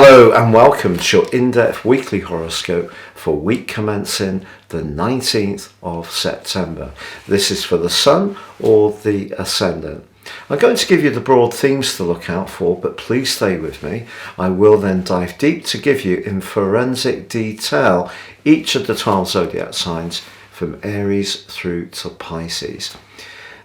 Hello and welcome to your in-depth weekly horoscope for week commencing the 19th of September. This is for the Sun or the Ascendant. I'm going to give you the broad themes to look out for, but please stay with me. I will then dive deep to give you in forensic detail each of the 12 zodiac signs from Aries through to Pisces.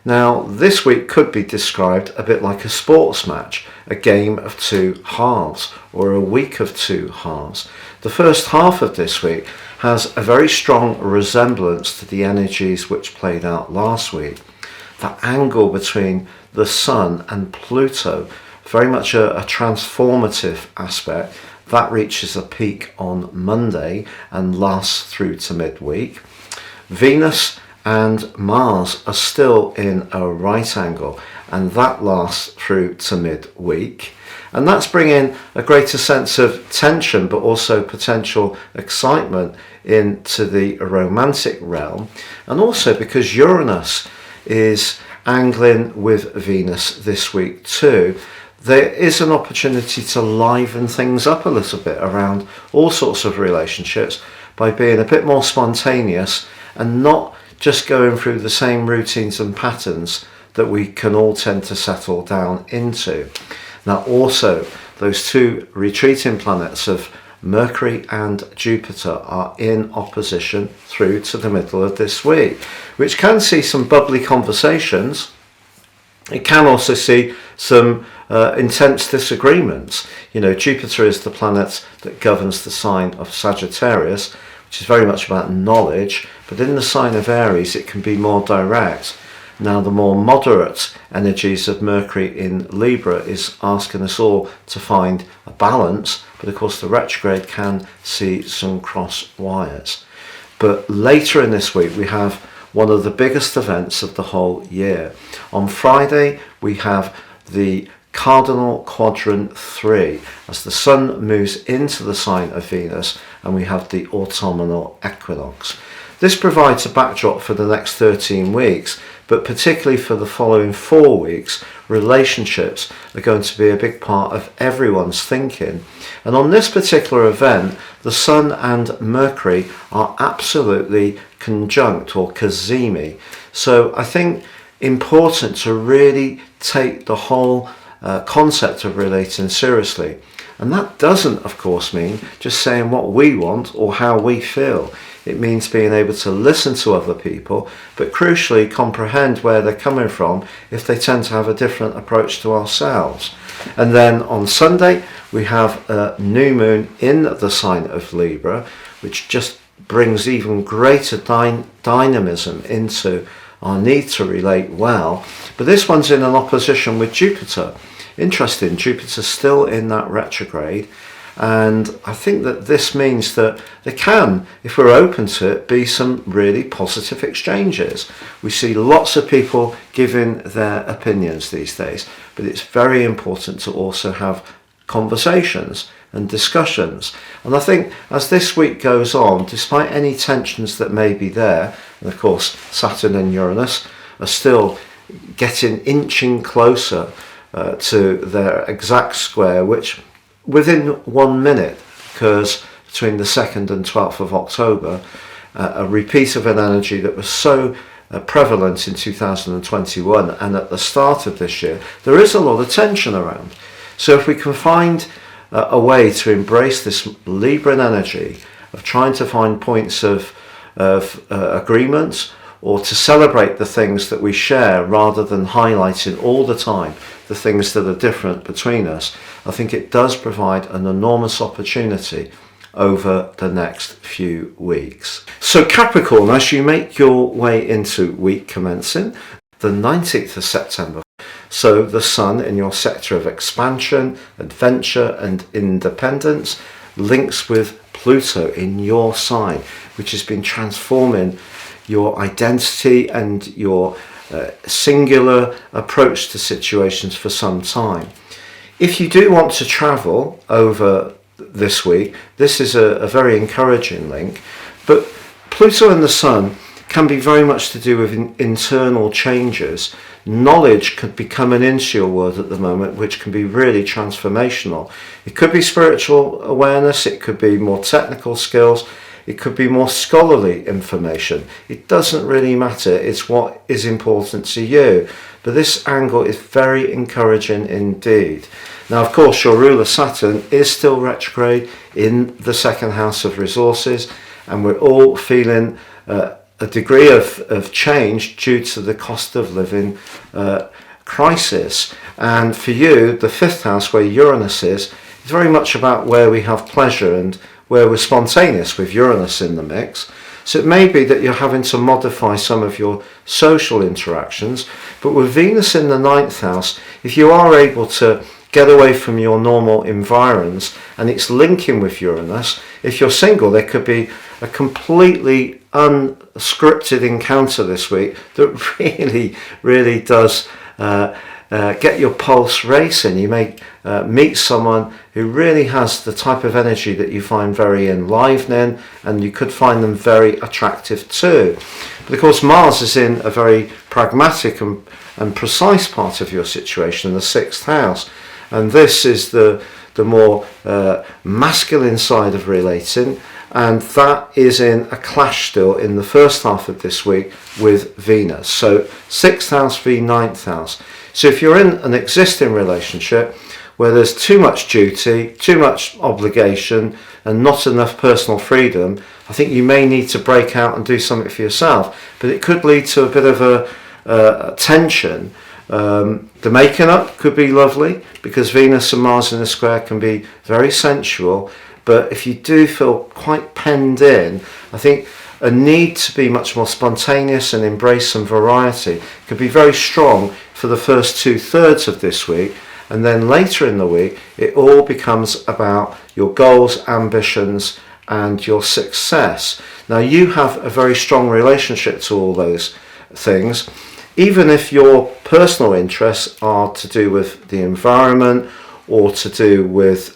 Now, this week could be described a bit like a sports match, a game of two halves, or a week of two halves. The first half of this week has a very strong resemblance to the energies which played out last week. That angle between the Sun and Pluto, very much a transformative aspect, that reaches a peak on Monday and lasts through to midweek. Venus and Mars are still in a right angle, and that lasts through to midweek. And that's bringing a greater sense of tension, but also potential excitement into the romantic realm. And also because Uranus is angling with Venus this week too, there is an opportunity to liven things up a little bit around all sorts of relationships by being a bit more spontaneous and not just going through the same routines and patterns that we can all tend to settle down into. Now also, those two retreating planets of Mercury and Jupiter are in opposition through to the middle of this week, which can see some bubbly conversations. It can also see some intense disagreements. You know, Jupiter is the planet that governs the sign of Sagittarius, which is very much about knowledge, but in the sign of Aries it can be more direct. Now the more moderate energies of Mercury in Libra is asking us all to find a balance, but of course the retrograde can see some cross wires. But later in this week we have one of the biggest events of the whole year. On Friday we have the Cardinal Quadrant 3 as the Sun moves into the sign of Venus, and we have the autumnal equinox. This provides a backdrop for the next 13 weeks, but particularly for the following 4 weeks, relationships are going to be a big part of everyone's thinking. And on this particular event, the Sun and Mercury are absolutely conjunct, or cazimi. So I think important to really take the whole concept of relating seriously. And that doesn't, of course, mean just saying what we want or how we feel. It means being able to listen to other people, but crucially comprehend where they're coming from if they tend to have a different approach to ourselves. And then on Sunday, we have a new moon in the sign of Libra, which just brings even greater dynamism into our need to relate well. But this one's in an opposition with Jupiter. Interesting, Jupiter's still in that retrograde, and I think that this means that there can, if we're open to it, be some really positive exchanges. We see lots of people giving their opinions these days, but it's very important to also have conversations and discussions. And I think as this week goes on, despite any tensions that may be there, and of course Saturn and Uranus are still inching closer to their exact square, which within 1 minute occurs between the 2nd and 12th of October, a repeat of an energy that was so prevalent in 2021, and at the start of this year there is a lot of tension around. So if we can find a way to embrace this Libran energy of trying to find points of agreement, or to celebrate the things that we share rather than highlighting all the time the things that are different between us, I think it does provide an enormous opportunity over the next few weeks. So Capricorn, as you make your way into week commencing the 19th of September, so the Sun in your sector of expansion, adventure and independence links with Pluto in your sign, which has been transforming your identity and your singular approach to situations for some time. If you do want to travel over this week, this is a very encouraging link, but Pluto and the Sun can be very much to do with internal changes. Knowledge could be coming into your world at the moment, which can be really transformational. It could be spiritual awareness, it could be more technical skills, it could be more scholarly information. It doesn't really matter, it's what is important to you. But this angle is very encouraging indeed. Now, of course, your ruler Saturn is still retrograde in the second house of resources, and we're all feeling a degree of change due to the cost of living crisis. And for you, the fifth house, where Uranus is very much about where we have pleasure and where we're spontaneous with Uranus in the mix. So it may be that you're having to modify some of your social interactions, but with Venus in the ninth house, if you are able to get away from your normal environs and it's linking with Uranus, if you're single, there could be a completely unscripted encounter this week that really does get your pulse racing. You may meet someone who really has the type of energy that you find very enlivening, and you could find them very attractive too. But of course, Mars is in a very pragmatic and precise part of your situation, the sixth house, and this is the more masculine side of relating, and that is in a clash still in the first half of this week with Venus. So sixth house v ninth house. So if you're in an existing relationship where there's too much duty, too much obligation, and not enough personal freedom, I think you may need to break out and do something for yourself. But it could lead to a bit of a tension. The making up could be lovely because Venus and Mars in a square can be very sensual. But if you do feel quite penned in, I think a need to be much more spontaneous and embrace some variety could be very strong for the first 2/3 of this week. And then later in the week, it all becomes about your goals, ambitions, and your success. Now, you have a very strong relationship to all those things, even if your personal interests are to do with the environment, or to do with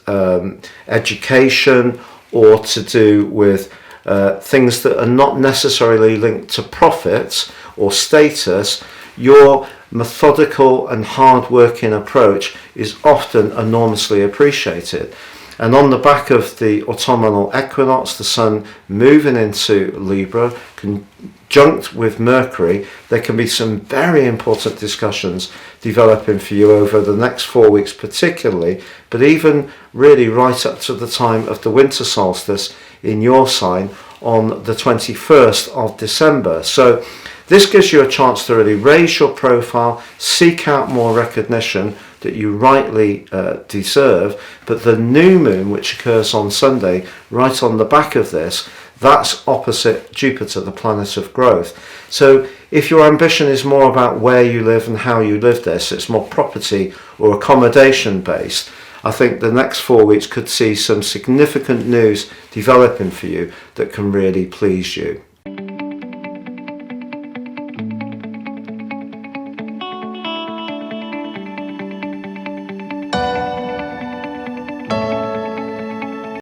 education, or to do with things that are not necessarily linked to profits or status. Your methodical and hard-working approach is often enormously appreciated. And on the back of the autumnal equinox, the sun moving into Libra, conjunct with Mercury, there can be some very important discussions developing for you over the next 4 weeks particularly, but even really right up to the time of the winter solstice in your sign on the 21st of December. So this gives you a chance to really raise your profile, seek out more recognition that you rightly deserve. But the new moon, which occurs on Sunday, right on the back of this, that's opposite Jupiter, the planet of growth. So if your ambition is more about where you live and how you live there, so it's more property or accommodation based, I think the next 4 weeks could see some significant news developing for you that can really please you.